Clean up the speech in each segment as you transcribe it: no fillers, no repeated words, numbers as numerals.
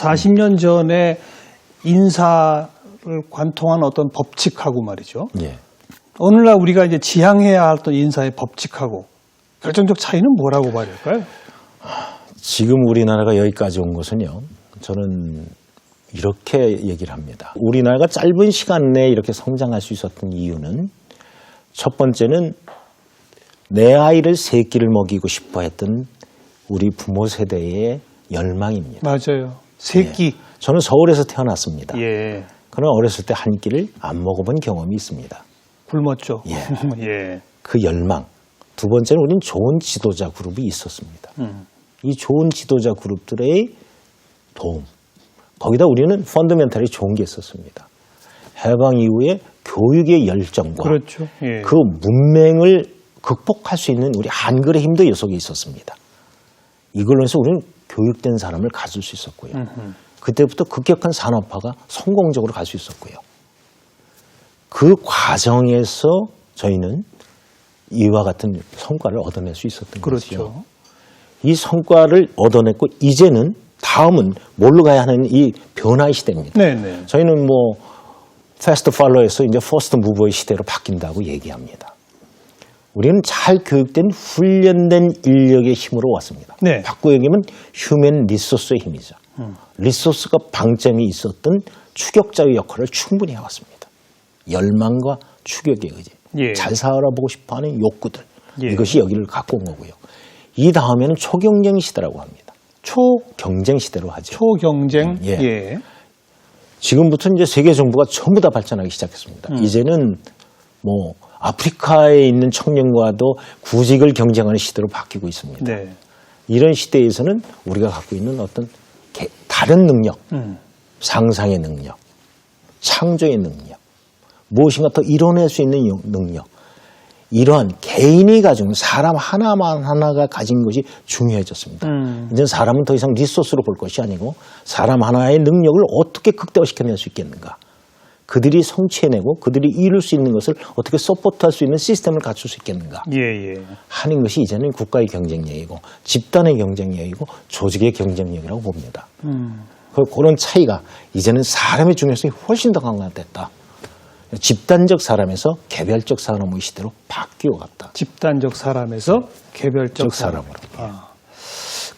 40년 전에 인사를 관통한 어떤 법칙하고 말이죠. 예. 오늘날 우리가 이제 지향해야 할 어떤 인사의 법칙하고 결정적 차이는 뭐라고 봐야 될까요? 지금 우리나라가 여기까지 온 것은요, 저는 이렇게 얘기를 합니다. 우리나라가 짧은 시간 내에 이렇게 성장할 수 있었던 이유는 첫 번째는 내 아이를 세 끼를 먹이고 싶어 했던 우리 부모 세대의 열망입니다. 맞아요. 세 끼. 예. 저는 서울에서 태어났습니다. 예. 그러나 어렸을 때 한 끼를 안 먹어본 경험이 있습니다. 굶었죠. 예. 예. 그 열망. 두 번째는 우리는 좋은 지도자 그룹이 있었습니다. 이 좋은 지도자 그룹들의 도움. 거기다 우리는 펀더멘탈이 좋은 게 있었습니다. 해방 이후에 교육의 열정과 그렇죠. 예. 그 문맹을 극복할 수 있는 우리 한글의 힘도 이 속에 있었습니다. 이걸로 해서 우리는 교육된 사람을 가질 수 있었고요. 그때부터 급격한 산업화가 성공적으로 갈 수 있었고요. 그 과정에서 저희는 이와 같은 성과를 얻어낼 수 있었던 그렇죠. 것이죠. 이 성과를 얻어냈고 이제는 다음은 뭘로 가야 하는 이 변화의 시대입니다. 네네. 저희는 뭐 패스트 팔로에서 이제 퍼스트 무버의 시대로 바뀐다고 얘기합니다. 우리는 잘 교육된 훈련된 인력의 힘으로 왔습니다. 네. 바꿔 얘기하면 휴먼 리소스의 힘이죠. 리소스가 방점이 있었던 추격자의 역할을 충분히 해왔습니다. 열망과 추격의 의지, 예. 잘 살아보고 싶어하는 욕구들, 예. 이것이 여기를 갖고 온 거고요. 이 다음에는 초경쟁 시대라고 합니다. 초경쟁 시대로 하죠. 초경쟁. 예. 예. 지금부터 이제 세계 정부가 전부 다 발전하기 시작했습니다. 이제는 뭐 아프리카에 있는 청년과도 구직을 경쟁하는 시대로 바뀌고 있습니다. 네. 이런 시대에서는 우리가 갖고 있는 어떤 다른 능력, 상상의 능력, 창조의 능력, 무엇인가 더 이뤄낼 수 있는 능력, 이러한 개인이 가진 사람 하나가 가진 것이 중요해졌습니다. 이제 사람은 더 이상 리소스로 볼 것이 아니고 사람 하나의 능력을 어떻게 극대화시켜낼 수 있겠는가. 그들이 성취해내고 그들이 이룰 수 있는 것을 어떻게 서포트할 수 있는 시스템을 갖출 수 있겠는가 하는 것이 이제는 국가의 경쟁력이고 집단의 경쟁력이고 조직의 경쟁력이라고 봅니다. 그런 차이가 이제는 사람의 중요성이 훨씬 더 강화됐다. 집단적 사람에서 개별적 사람의 시대로 바뀌어 갔다. 집단적 사람에서 개별적 사람으로. 아.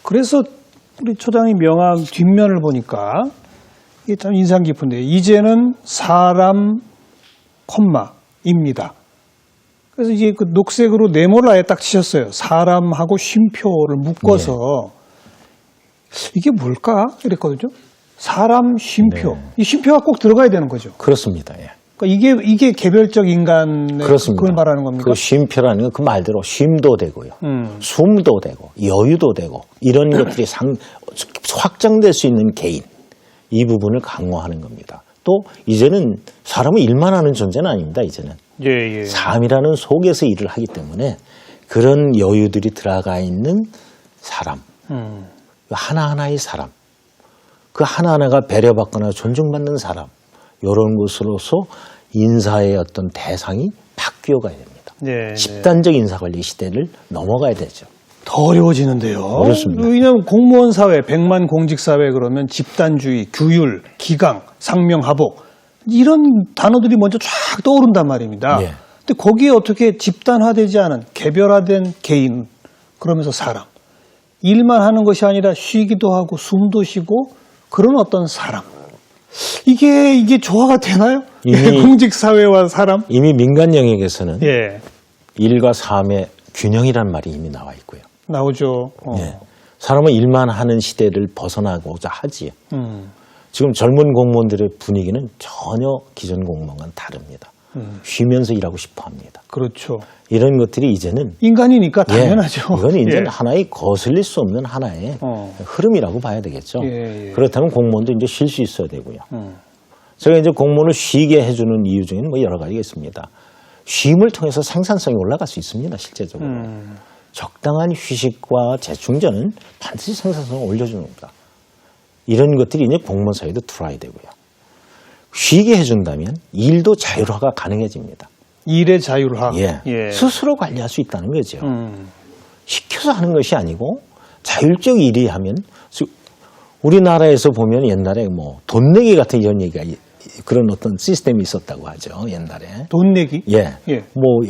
그래서 우리 초장님 명함 뒷면을 보니까 이게 참 인상 깊은데 이제는 사람 콤마입니다. 그래서 이제 그 녹색으로 네모를 아예 딱 치셨어요. 사람하고 쉼표를 묶어서 이게 뭘까 이랬거든요. 사람 쉼표. 네. 이 쉼표가 꼭 들어가야 되는 거죠. 그렇습니다. 예. 그러니까 이게 개별적 인간의 그렇습니다. 그걸 말하는 겁니까? 그 쉼표라는 건 그 말대로 쉼도 되고요. 숨도 되고 여유도 되고 이런 것들이 확장될 수 있는 개인. 이 부분을 강화하는 겁니다. 또 이제는 사람은 일만 하는 존재는 아닙니다. 이제는 예. 삶이라는 속에서 일을 하기 때문에 그런 여유들이 들어가 있는 사람, 하나하나의 사람, 그 하나하나가 배려받거나 존중받는 사람, 이런 것으로서 인사의 어떤 대상이 바뀌어 가야 됩니다. 네. 집단적 인사관리 시대를 넘어가야 되죠. 더 어려워지는데요. 어렵습니다. 왜냐하면 공무원 사회, 100만 공직 사회 그러면 집단주의, 규율, 기강, 상명하복 이런 단어들이 먼저 쫙 떠오른단 말입니다. 예. 근데 거기에 어떻게 집단화되지 않은 개별화된 개인 그러면서 사람 일만 하는 것이 아니라 쉬기도 하고 숨도 쉬고 그런 어떤 사람 이게 조화가 되나요? 공직 사회와 사람? 이미 민간 영역에서는 예. 일과 삶의 균형이란 말이 이미 나와 있고요. 나오죠. 네. 사람은 일만 하는 시대를 벗어나고자 하지요. 지금 젊은 공무원들의 분위기는 전혀 기존 공무원과는 다릅니다. 쉬면서 일하고 싶어 합니다. 그렇죠. 이런 것들이 이제는 인간이니까 당연하죠. 이건 이제 예. 하나의 거슬릴 수 없는 하나의 흐름이라고 봐야 되겠죠. 예. 그렇다면 공무원도 이제 쉴 수 있어야 되고요. 제가 이제 공무원을 쉬게 해주는 이유 중에는 뭐 여러 가지가 있습니다. 쉼을 통해서 생산성이 올라갈 수 있습니다. 실제적으로. 적당한 휴식과 재충전은 반드시 생산성을 올려주는 겁니다. 이런 것들이 이제 공무원 사회도 들어와야 되고요. 쉬게 해준다면 일도 자율화가 가능해집니다. 일의 자율화. 예. 스스로 관리할 수 있다는 거죠. 시켜서 하는 것이 아니고 자율적 일이 하면 우리나라에서 보면 옛날에 뭐 돈 내기 같은 이런 얘기가 그런 어떤 시스템이 있었다고 하죠. 옛날에. 돈 내기? 예. 예. 뭐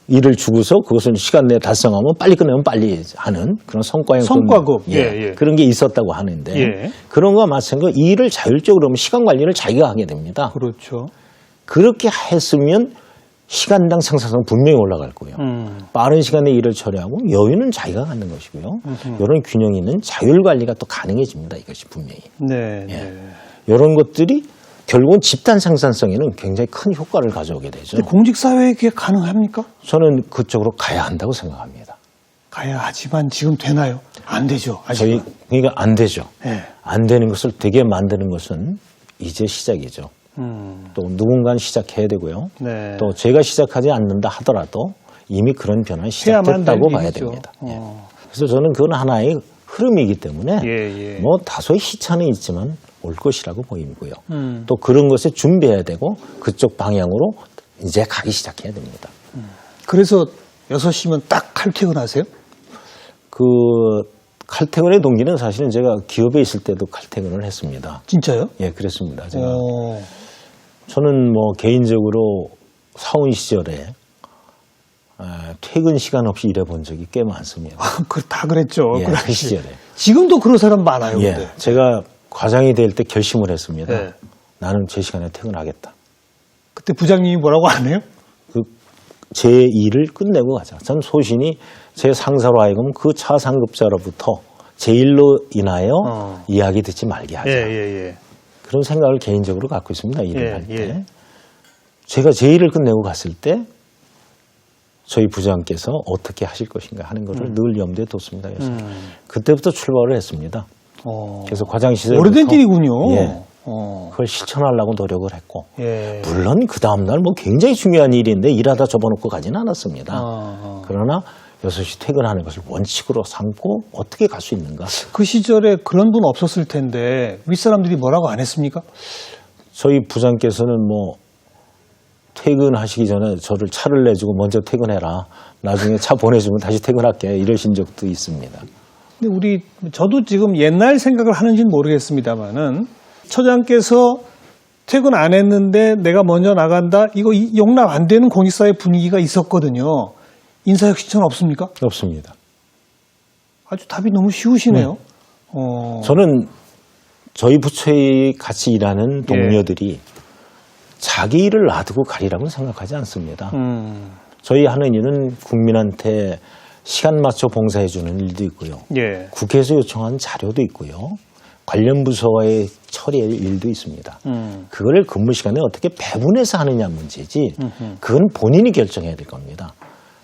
일을 주고서 그것을 시간 내에 달성하면 빨리 끝내면 빨리 하는 그런 성과형 성과급. 돈, 예. 그런 게 있었다고 하는데 예. 그런 거와 마찬가지로 일을 자율적으로 하면 시간 관리를 자기가 하게 됩니다. 그렇죠. 그렇게 했으면 시간당 생산성은 분명히 올라갈 거예요. 빠른 시간에 일을 처리하고 여유는 자기가 갖는 것이고요. 이런 균형 있는 자율 관리가 또 가능해집니다. 이것이 분명히. 네. 네. 이런 것들이 결국은 집단 생산성에는 굉장히 큰 효과를 가져오게 되죠. 근데 공직사회에 그게 가능합니까? 저는 그쪽으로 가야 한다고 생각합니다. 가야 하지만 지금 되나요? 안 되죠. 저희 아직은. 그러니까 안 되죠. 예. 안 되는 것을 되게 만드는 것은 이제 시작이죠. 또 누군가는 시작해야 되고요. 네. 또 제가 시작하지 않는다 하더라도 이미 그런 변화가 해야만 시작됐다고 될 봐야 일이죠. 됩니다. 예. 그래서 저는 그건 하나의 흐름이기 때문에 예. 뭐 다소의 시차는 있지만 올 것이라고 보이고요. 또 그런 것에 준비해야 되고 그쪽 방향으로 이제 가기 시작해야 됩니다. 그래서 6시면 딱 칼퇴근하세요? 그 칼퇴근의 동기는 사실은 제가 기업에 있을 때도 칼퇴근을 했습니다. 진짜요? 예, 그랬습니다. 제가 어. 저는 뭐 개인적으로 사원 시절에 퇴근 시간 없이 일해본 적이 꽤 많습니다. 다 그랬죠. 예, 그 그 당시. 시절에. 지금도 그런 사람 많아요. 예, 근데. 제가 과장이 될 때 결심을 했습니다. 예. 나는 제 시간에 퇴근하겠다. 그때 부장님이 뭐라고 안 해요? 제 일을 끝내고 가자. 전 소신이 제 상사로 하여금 그 차상급자로부터 제 일로 인하여 이야기 듣지 말게 하자. 예. 그런 생각을 개인적으로 갖고 있습니다. 일을 할 때. 예. 제가 제 일을 끝내고 갔을 때 저희 부장께서 어떻게 하실 것인가 하는 것을 늘 염두에 뒀습니다. 그래서 그때부터 출발을 했습니다. 그래서 과장 시절부터 오래된 일이군요. 예. 그걸 실천하려고 노력을 했고 예. 물론 그 다음날 뭐 굉장히 중요한 일인데 일하다 접어놓고 가지는 않았습니다. 그러나 6시 퇴근하는 것을 원칙으로 삼고 어떻게 갈 수 있는가. 그 시절에 그런 분 없었을 텐데 윗사람들이 뭐라고 안 했습니까? 저희 부장께서는 뭐 퇴근하시기 전에 저를 차를 내주고 먼저 퇴근해라. 나중에 차 보내주면 다시 퇴근할게. 이러신 적도 있습니다. 근데 저도 지금 옛날 생각을 하는지는 모르겠습니다만은 처장께서 퇴근 안 했는데 내가 먼저 나간다? 이거 용납 안 되는 공직사회 분위기가 있었거든요. 인사혁신처는 없습니까? 없습니다. 아주 답이 너무 쉬우시네요. 저는 저희 부처에 같이 일하는 동료들이 자기 일을 놔두고 가리라고는 생각하지 않습니다. 저희 하는 일은 국민한테 시간 맞춰 봉사해주는 일도 있고요. 예. 국회에서 요청한 자료도 있고요. 관련 부서와의 처리할 일도 있습니다. 그거를 근무 시간에 어떻게 배분해서 하느냐 문제지 그건 본인이 결정해야 될 겁니다.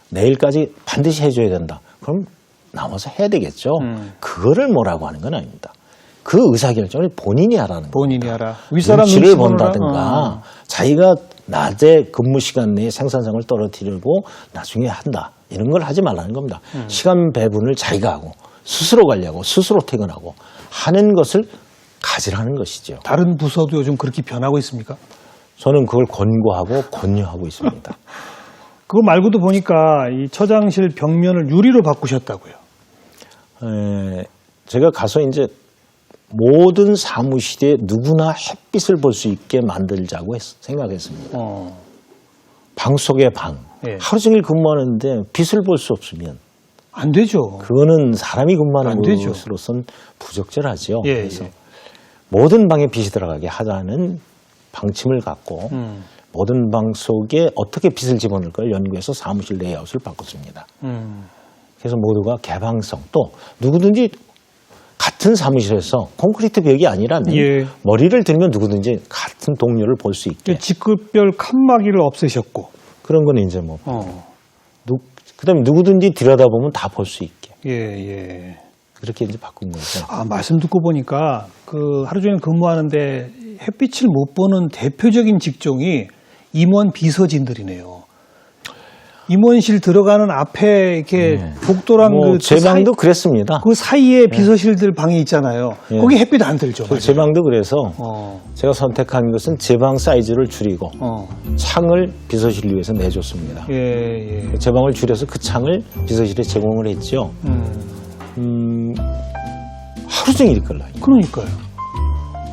내일까지 반드시 해줘야 된다. 그럼 나와서 해야 되겠죠. 그거를 뭐라고 하는 건 아닙니다. 그 의사결정을 본인이 하라는 본인이 하라. 윗사람 눈치를 눈치 본다든가 자기가 낮에 근무 시간 내에 생산성을 떨어뜨리고 나중에 한다. 이런 걸 하지 말라는 겁니다. 시간 배분을 자기가 하고 스스로 관리하고 스스로 퇴근하고 하는 것을 가지라는 것이죠. 다른 부서도 요즘 그렇게 변하고 있습니까? 저는 그걸 권고하고 권유하고 있습니다. 그거 말고도 보니까 이 처장실 벽면을 유리로 바꾸셨다고요. 제가 가서 이제 모든 사무실에 누구나 햇빛을 볼 수 있게 만들자고 생각했습니다. 방 속의 방. 예. 하루 종일 근무하는데 빛을 볼 수 없으면 안 되죠. 그거는 사람이 안 근무하는 되죠. 것으로선 부적절하죠. 예, 그래서 예. 모든 방에 빛이 들어가게 하자는 방침을 갖고 모든 방 속에 어떻게 빛을 집어넣을까를 연구해서 사무실 레이아웃을 바꿨습니다. 그래서 모두가 개방성 또 누구든지 같은 사무실에서 콘크리트 벽이 아니라면 예. 머리를 들면 누구든지 같은 동료를 볼 수 있게 직급별 칸막이를 없애셨고. 그런 건 이제 뭐 그다음에 누구든지 들여다보면 다 볼 수 있게 예. 그렇게 이제 바꾼 거죠. 아, 말씀 듣고 보니까 그 하루 종일 근무하는데 햇빛을 못 보는 대표적인 직종이 임원 비서진들이네요. 임원실 들어가는 앞에 이렇게 복도랑 제 방도 그랬습니다. 그 사이에 비서실들 방이 있잖아요. 예. 거기 햇빛 안 들죠. 제 방도 그래서 제가 선택한 것은 제 방 사이즈를 줄이고 창을 비서실을 위해서 내줬습니다. 예. 제 방을 줄여서 그 창을 비서실에 제공을 했죠. 하루 종일 이끌어요. 그러니까요.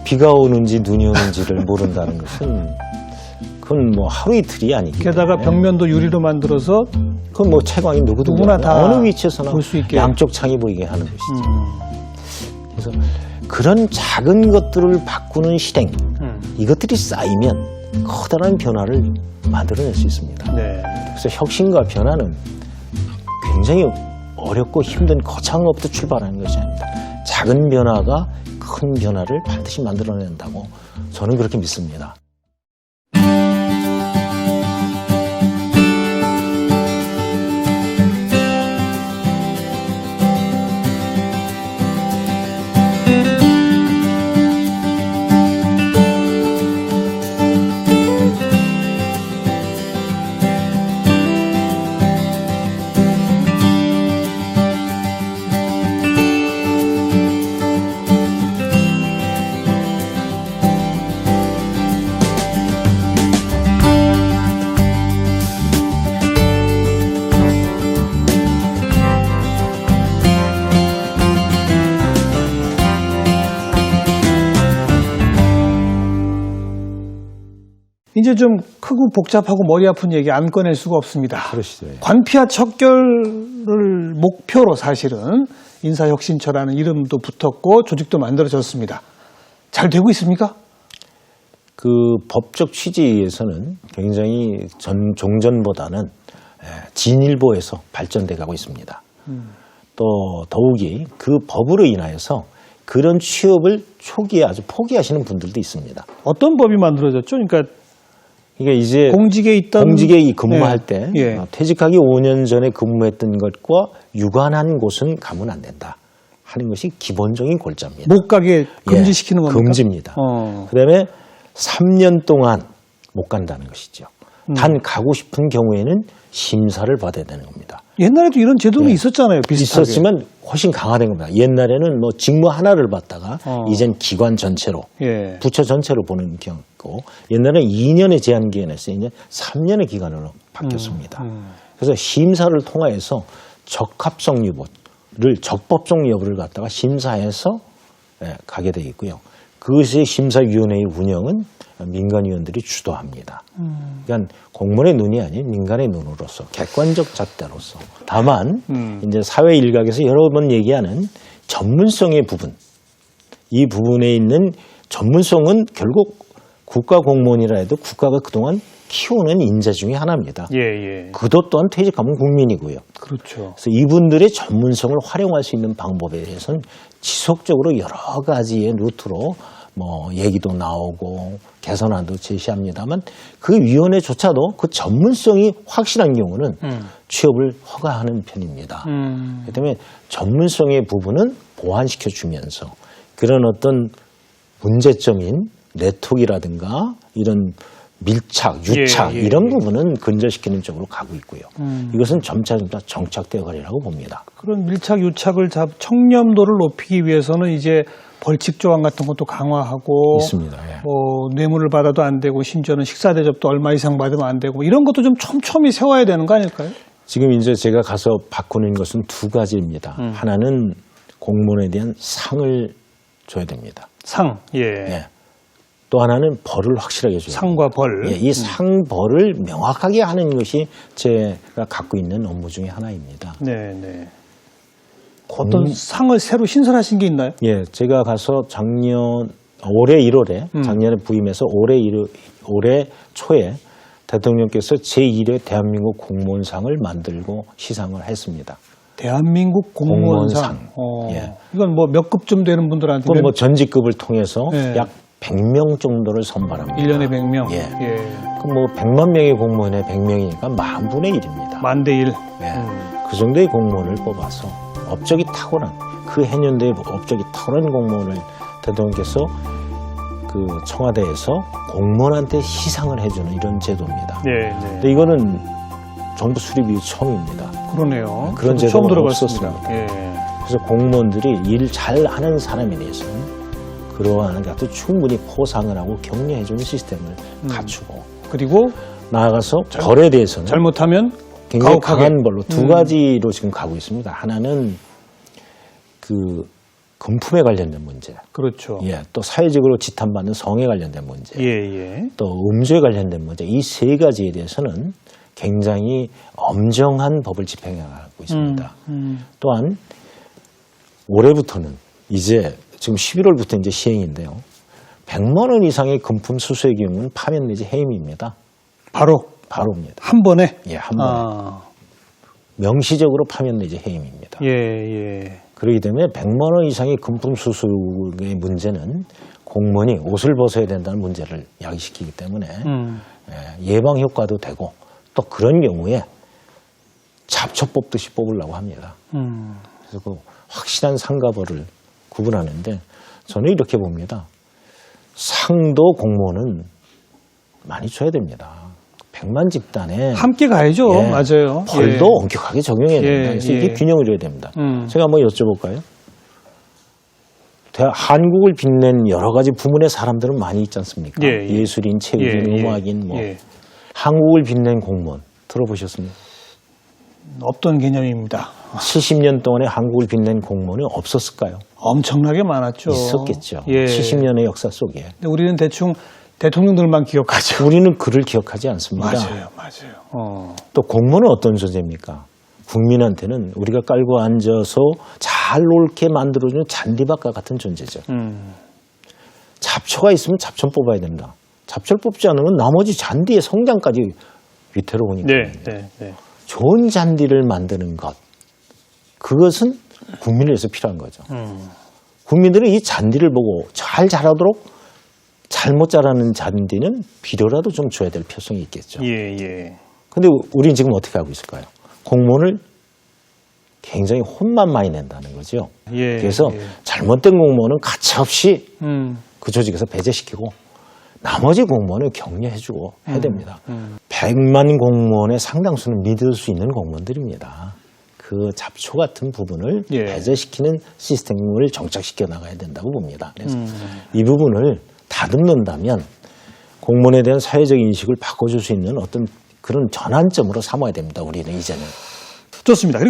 비가 오는지 눈이 오는지를 모른다는 것은 그건 뭐 하루 이틀이 아니기 게다가 때문에 벽면도 유리로 만들어서 그건 뭐 채광이 누구나 다 어느 위치에서나 볼 수 있게. 양쪽 창이 보이게 하는 것이죠. 그래서 그런 작은 것들을 바꾸는 실행 이것들이 쌓이면 커다란 변화를 만들어낼 수 있습니다. 네. 그래서 혁신과 변화는 굉장히 어렵고 힘든 거창한 것부터 출발하는 것이 아닙니다. 작은 변화가 큰 변화를 반드시 만들어낸다고 저는 그렇게 믿습니다. 이제 좀 크고 복잡하고 머리 아픈 얘기 안 꺼낼 수가 없습니다. 그러시죠. 관피와 척결을 목표로 사실은 인사혁신처라는 이름도 붙었고 조직도 만들어졌습니다. 잘 되고 있습니까? 그 법적 취지에서는 굉장히 종전보다는 진일보에서 발전돼 가고 있습니다. 또 더욱이 그 법으로 인하여서 그런 취업을 초기에 아주 포기하시는 분들도 있습니다. 어떤 법이 만들어졌죠? 그러니까 이제 공직에 있던 공직에 근무할 때 예. 퇴직하기 5년 전에 근무했던 것과 유관한 곳은 가면 안 된다 하는 것이 기본적인 골자입니다. 못 가게 금지시키는 겁니까? 금지입니다. 그다음에 3년 동안 못 간다는 것이죠. 단 가고 싶은 경우에는 심사를 받아야 되는 겁니다. 옛날에도 이런 제도는 있었잖아요. 비슷하게. 있었지만 훨씬 강화된 겁니다. 옛날에는 뭐 직무 하나를 받다가 이젠 기관 전체로 예. 부처 전체로 보는 경우고 옛날에는 2년의 제한 기간에서 이제 3년의 기간으로 바뀌었습니다. 그래서 심사를 통하여서 적합성 여부를 적법성 여부를 갖다가 심사해서 가게 되어 있고요. 그것이 심사위원회의 운영은 민간위원들이 주도합니다. 그러니까 공무원의 눈이 아닌 민간의 눈으로서 객관적 잣대로서 다만 이제 사회 일각에서 여러 번 얘기하는 전문성의 부분 이 부분에 있는 전문성은 결국 국가 공무원이라 해도 국가가 그동안 키우는 인재 중에 하나입니다. 예. 그것 또한 퇴직하면 국민이고요. 그렇죠. 그래서 이분들의 전문성을 활용할 수 있는 방법에 대해서는 지속적으로 여러 가지의 루트로 뭐 얘기도 나오고 개선안도 제시합니다만 그 위원회조차도 그 전문성이 확실한 경우는 취업을 허가하는 편입니다. 그렇기 때문에 전문성의 부분은 보완시켜 주면서 그런 어떤 문제점인 네트워크라든가 이런 밀착, 유착 이런 부분은 근절시키는 쪽으로 가고 있고요. 이것은 점차 정착되어 가리라고 봅니다. 그런 밀착, 유착을 청렴도를 높이기 위해서는 이제 벌칙 조항 같은 것도 강화하고 있습니다. 예. 뭐 뇌물을 받아도 안 되고 심지어는 식사 대접도 얼마 이상 받으면 안 되고 이런 것도 좀 촘촘히 세워야 되는 거 아닐까요? 지금 이제 제가 가서 바꾸는 것은 두 가지입니다. 하나는 공무원에 대한 상을 줘야 됩니다. 상, 예. 예. 또 하나는 벌을 확실하게 줘야 됩니다. 상과 벌. 예, 이 상, 벌을 명확하게 하는 것이 제가 갖고 있는 업무 중에 하나입니다. 네. 어떤 상을 새로 신설하신 게 있나요? 예, 제가 가서 올해 1월에 작년에 부임해서 올해 초에 대통령께서 제1회 대한민국 공무원상을 만들고 시상을 했습니다. 대한민국 공무원상. 예. 이건 뭐 몇 급쯤 되는 분들한테 그건 뭐 전직급을 통해서 예. 약 100명 정도를 선발합니다. 1년에 100명. 예. 예. 그럼 뭐 100만 명의 공무원에 100명이니까 10,000분의 1입니다. 10,000대 1. 예. 그 정도의 공무원을 뽑아서 업적이 탁월한 그 해년도에 업적이 탁월한 공무원을 대통령께서 그 청와대에서 공무원한테 시상을 해주는 이런 제도입니다. 네. 근데 이거는 정부 수립 이후 처음입니다. 그러네요. 그런 저도 제도가 처음 들어봤습니다. 없었습니다. 예. 그래서 공무원들이 일 잘하는 사람에 대해서는 그러한 것도 충분히 포상을 하고 격려해주는 시스템을 갖추고 그리고 나아가서 벌에 대해서는 잘못하면 굉장히 가혹하게. 강한 벌로 두 가지로 지금 가고 있습니다. 하나는 그 금품에 관련된 문제, 그렇죠. 예, 또 사회적으로 지탄받는 성에 관련된 문제, 예. 또 음주에 관련된 문제, 이 세 가지에 대해서는 굉장히 엄정한 법을 집행하고 있습니다. 또한 올해부터는 이제 지금 11월부터 이제 시행인데요. 100만 원 이상의 금품 수수의 경우는 파면 내지 해임입니다. 바로입니다. 한 번에? 예, 한 번에. 명시적으로 파면 내지 해임입니다. 예. 그렇기 때문에 100만 원 이상의 금품 수수의 문제는 공무원이 옷을 벗어야 된다는 문제를 야기시키기 때문에 예방 효과도 되고 또 그런 경우에 잡초 뽑듯이 뽑으려고 합니다. 그래서 그 확실한 상가벌을 구분하는데 저는 이렇게 봅니다. 상도 공무원은 많이 줘야 됩니다. 100만 집단에 함께 가야죠. 예, 맞아요. 벌도 엄격하게 적용해야 됩니다. 그래서 이게 균형을 줘야 됩니다. 제가 한번 여쭤볼까요? 한국을 빛낸 여러 가지 부문의 사람들은 많이 있지 않습니까? 예술인, 체육인, 음악인, 뭐 한국을 빛낸 공무원 들어보셨습니까? 없던 개념입니다. 70년 동안에 한국을 빛낸 공무원이 없었을까요? 엄청나게 많았죠. 있었겠죠. 70년의 역사 속에. 근데 우리는 대충 대통령들만 기억하죠. 우리는 그를 기억하지 않습니다. 맞아요. 또 공무원은 어떤 존재입니까? 국민한테는 우리가 깔고 앉아서 잘 놀게 만들어주는 잔디밭과 같은 존재죠. 잡초가 있으면 잡초 뽑아야 된다. 잡초를 뽑지 않으면 나머지 잔디의 성장까지 위태로우니까. 네. 좋은 잔디를 만드는 것. 그것은 국민을 위해서 필요한 거죠. 국민들은 이 잔디를 보고 잘 자라도록 잘못 자라는 잔디는 비료라도 좀 줘야 될 필요성이 있겠죠. 근데 우리는 지금 어떻게 하고 있을까요? 공무원을 굉장히 혼만 많이 낸다는 거죠. 그래서 잘못된 공무원은 가차없이 그 조직에서 배제시키고 나머지 공무원을 격려해주고 해야 됩니다. 100만 공무원의 상당수는 믿을 수 있는 공무원들입니다. 그 잡초 같은 부분을 배제시키는 시스템을 정착시켜 나가야 된다고 봅니다. 그래서 이 부분을 다듬는다면 공무원에 대한 사회적 인식을 바꿔줄 수 있는 어떤 그런 전환점으로 삼아야 됩니다. 우리는 이제는. 좋습니다.